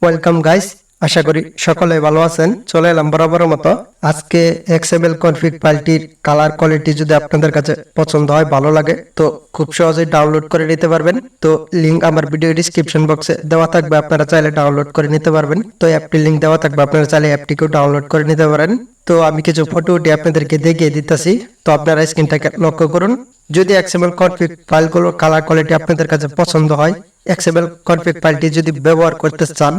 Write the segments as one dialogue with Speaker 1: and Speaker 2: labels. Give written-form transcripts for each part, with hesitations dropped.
Speaker 1: Welcome guys, আশা করি সকলে ভালো আছেন। চলে এলাম বরাবরের মতো আজকে XML কনফিগ ফাইলটির কালার কোয়ালিটি যদি আপনাদের কাছে পছন্দ হয়, ভালো লাগে তো খুব সহজেই ডাউনলোড করে নিতে পারবেন। তো লিংক আমার ভিডিও ডিসক্রিপশন বক্সে দেওয়া থাকবে, আপনারা চাইলে ডাউনলোড করে নিতে পারবেন। তো অ্যাপটির লিংক দেওয়া থাকবে, আপনারা চাইলে অ্যাপটিকেও ডাউনলোড করে নিতে পারেন। তো আমি কিছু ফটো উঠে আপনাদেরকে দেখিয়ে দিতেছি, তো আপনারা স্ক্রিনটাকে লক্ষ্য করুন। যদি XML কনফিগ ফাইলগুলো কালার কোয়ালিটি আপনাদের কাছে পছন্দ হয়, XML কনফিগ ফাইলটি যদি ব্যবহার করতে চান,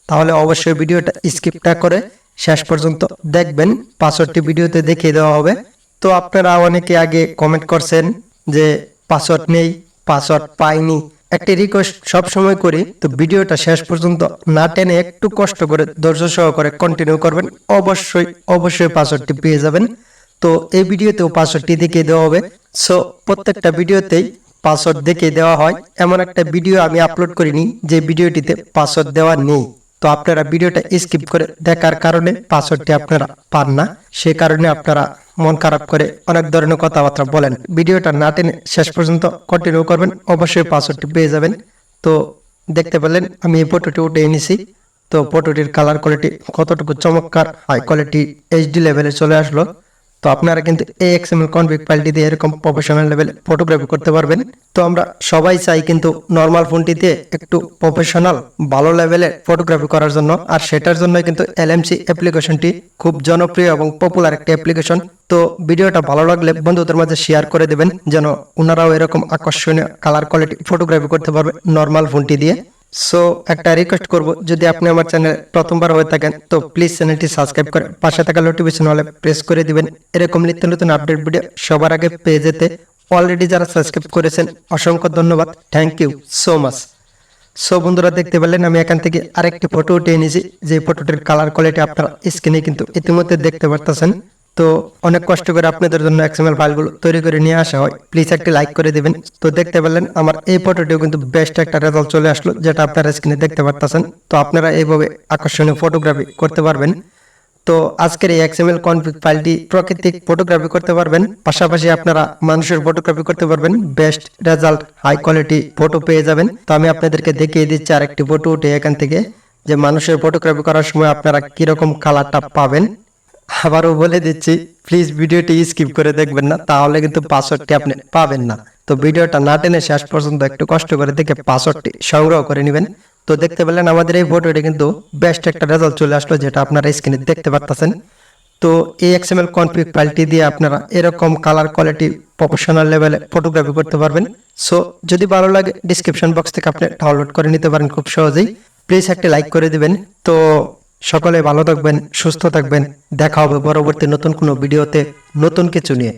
Speaker 1: তাহলে অবশ্যই ভিডিওটা স্কিপ না করে শেষ পর্যন্ত দেখবেন। পাসওয়ার্ডটি ভিডিওতে দেখিয়ে দেওয়া হবে। তো আপনারা অনেকে আগে কমেন্ট করছেন যে পাসওয়ার্ড নেই, পাসওয়ার্ড পাইনি। একটি রিকোয়েস্ট সব সময় করি, তো ভিডিওটা শেষ পর্যন্ত না টেনে একটু কষ্ট করে ধৈর্য সহকারে কন্টিনিউ করবেন। অবশ্যই পাসওয়ার্ডটি পেয়ে যাবেন। তো এই ভিডিওতেও পাসওয়ার্ডটি দেখিয়ে দেওয়া হবে। সো প্রত্যেকটা ভিডিওতেই পাসওয়ার্ড দেখিয়ে দেওয়া হয়। এমন একটা ভিডিও আমি আপলোড করিনি যে ভিডিওটিতে পাসওয়ার্ড দেওয়া নেই। তো আপনারা ভিডিওটা স্কিপ করে দেখার কারণে পাসওয়ার্ডটি আপনারা পান না, সে কারণে আপনারা মন খারাপ করে অনেক ধরনের কথাবার্তা বলেন। ভিডিওটা না টেনে শেষ পর্যন্ত কন্টিনিউ করবেন, অবশ্যই পাসওয়ার্ডটি পেয়ে যাবেন। তো দেখতে পেলেন আমি এই ফটোটি উঠে এনেছি। তো ফটোটির কালার কোয়ালিটি কতটুকু চমৎকার, হাই কোয়ালিটি HD লেভেলে চলে আসলো। তো আপনারা কিন্তু এই XML কনফিগ ফাইলটি দিয়ে এরকম প্রফেশনাল লেভেলে ফটোগ্রাফি করতে পারবেন। তো আমরা সবাই চাই কিন্তু নর্মাল ফোনটিতে একটু প্রফেশনাল ভালো লেভেলে ফটোগ্রাফি করার জন্য, আর সেটার জন্য কিন্তু LMC অ্যাপ্লিকেশনটি খুব জনপ্রিয় এবং পপুলার একটা অ্যাপ্লিকেশন। তো ভিডিওটা ভালো লাগলে বন্ধুদের মাঝে শেয়ার করে দেবেন, যেন ওনারাও এরকম আকর্ষণীয় কালার কোয়ালিটি ফটোগ্রাফি করতে পারবে নর্মাল ফোনটি দিয়ে। সো একটা রিকোয়েস্ট করব, যদি আপনি আমার চ্যানেল প্রথমবার হয়ে থাকেন তো প্লিজ চ্যানেলটি সাবস্ক্রাইব করে পাশে থাকা নোটিফিকেশন হলে প্রেস করে দিবেন, এরকম নিত্য নতুন আপডেট ভিডিও সবার আগে পেয়ে যেতে। অলরেডি যারা সাবস্ক্রাইব করেছেন অসংখ্য ধন্যবাদ, thank you so much. So বন্ধুরা দেখতে পেলেন আমি এখান থেকে আরেকটি ফটো উঠে এনেছি, যে ফটোটির কালার কোয়ালিটি আপনারা স্ক্রিনে কিন্তু ইতিমধ্যে দেখতে পারতেছেন। তো অনেক কষ্ট করে আপনাদের জন্য XML ফাইলগুলো তৈরি করে নিয়ে আসা হয়, প্লিজ একটি লাইক করে দিবেন। তো দেখতে পেলেন আমার এই ফটোটিও কিন্তু বেস্ট একটা রেজাল্ট চলে আসলো, যেটা আপনারা স্ক্রিনে দেখতে পারতেছেন। তো আপনারা এইভাবে আকর্ষণীয় ফটোগ্রাফি করতে পারবেন। তো আজকের এই XML কনফিগ ফাইলটি প্রাকৃতিক ফটোগ্রাফি করতে পারবেন, পাশাপাশি আপনারা মানুষের ফটোগ্রাফি করতে পারবেন। Best result, high quality photo পেয়ে যাবেন। তো আমি আপনাদেরকে দেখিয়ে দিচ্ছি আরেকটি ফটো উঠে এখান থেকে, যে মানুষের ফটোগ্রাফি করার সময় আপনারা কিরকম কালারটা পাবেন। আবারও বলে দিচ্ছি, প্লিজ ভিডিওটি স্কিপ করে দেখবেন না, তাহলে কিন্তু পাসওয়ার্ডটি আপনি পাবেন না। তো ভিডিওটা না টেনে শেষ পর্যন্ত একটু কষ্ট করে দেখে পাসওয়ার্ডটি সংগ্রহ করে নেবেন। তো দেখতে পেলেন আমাদের এই ফটোটি কিন্তু বেস্ট একটা রেজাল্ট চলে আসলো, যেটা আপনারা স্ক্রিনে দেখতে পাচ্ছেন। তো এই XML কনফিগ ফাইলটি দিয়ে আপনারা এরকম কালার কোয়ালিটি প্রফেশনাল লেভেলে ফটোগ্রাফি করতে পারবেন। সো যদি ভালো লাগে ডিসক্রিপশন বক্স থেকে আপনি ডাউনলোড করে নিতে পারেন খুব সহজেই। প্লিজ একটা লাইক করে দিবেন। তো সকলে ভালো থাকবেন, সুস্থ থাকবেন। দেখা হবে পরবর্তী নতুন কোনো ভিডিওতে নতুন কিছু নিয়ে।